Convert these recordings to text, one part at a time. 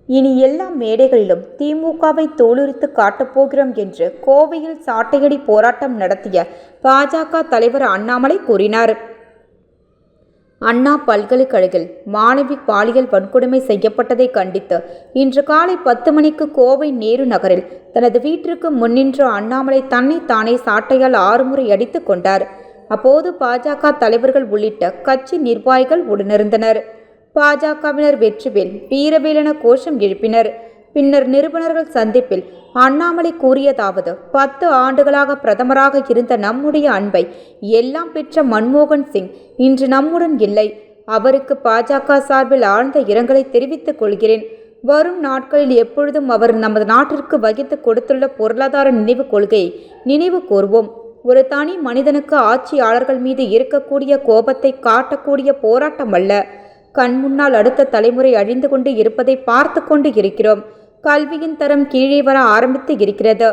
இனி எல்லா மேடைகளிலும் திமுகவை தோலுரித்து காட்டப்போகிறோம் என்று கோவையில் சாட்டையடி போராட்டம் நடத்திய பாஜக தலைவர் அண்ணாமலை கூறினார். அண்ணா பல்கலைக்கழகில் மாணவி பாலியல் வன்கொடுமை செய்யப்பட்டதை கண்டித்து இன்று காலை 10 மணிக்கு கோவை நேரு நகரில் தனது வீட்டிற்கு முன்னின்று அண்ணாமலை தன்னை தானே சாட்டையால் 6 முறை அடித்துக் கொண்டார். அப்போது பாஜக தலைவர்கள் உள்ளிட்ட கட்சி நிர்வாகிகள் உடனிருந்தனர். பாஜகவினர் வெற்றிவேல் வீரவேல் என கோஷம் எழுப்பினர். பின்னர் நிருபனர்கள் சந்திப்பில் அண்ணாமலை கூறியதாவது: 10 ஆண்டுகளாக பிரதமராக இருந்த நம்முடைய அன்பை எல்லாம் பெற்ற மன்மோகன் சிங் இன்று நம்முடன் இல்லை. அவருக்கு பாஜக சார்பில் ஆழ்ந்த இரங்கலை தெரிவித்துக் கொள்கிறேன். வரும் நாட்களில் எப்பொழுதும் அவர் நமது நாட்டிற்கு வகித்து கொடுத்துள்ள பொருளாதார நினைவு கொள்கையை நினைவு கூர்வோம். ஒரு தனி மனிதனுக்கு ஆட்சியாளர்கள் மீது இருக்கக்கூடிய கோபத்தை காட்டக்கூடிய போராட்டம் அல்ல. கண் முன்னால் அடுத்த தலைமுறை அழிந்து கொண்டு இருப்பதை பார்த்து கொண்டு இருக்கிறோம். கல்வியின் தரம் கீழே வர ஆரம்பித்து இருக்கிறது.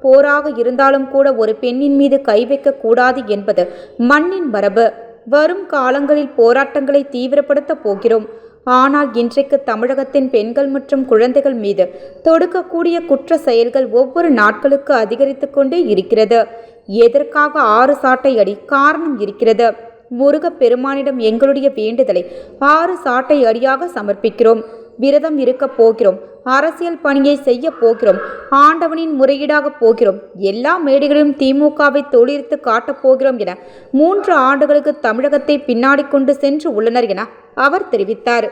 போராக இருந்தாலும் கூட ஒரு பெண்ணின் மீது கை வைக்க கூடாது என்பது மண்ணின் மரபு. வரும் காலங்களில் போராட்டங்களை தீவிரப்படுத்த போகிறோம். ஆனால் இன்றைக்கு தமிழகத்தின் பெண்கள் மற்றும் குழந்தைகள் மீது தொடுக்கக்கூடிய குற்ற செயல்கள் ஒவ்வொரு நாட்களுக்கு அதிகரித்து கொண்டே இருக்கிறது. எதற்காக 6 சாட்டை அடி காரணம் இருக்கிறது. முருகப் பெருமானிடம் எங்களுடைய வேண்டுதலை 6 சாட்டை அடியாக சமர்ப்பிக்கிறோம். விரதம் இருக்க போகிறோம். அரசியல் பணியை செய்ய போகிறோம். ஆண்டவனின் முறையீடாக போகிறோம். எல்லா மேடைகளிலும் திமுகவை தோலுரித்து காட்டப் போகிறோம் என 3 ஆண்டுகளுக்கு தமிழகத்தை பின்னாடி கொண்டு சென்று உள்ளனர் என அவர் தெரிவித்தார்.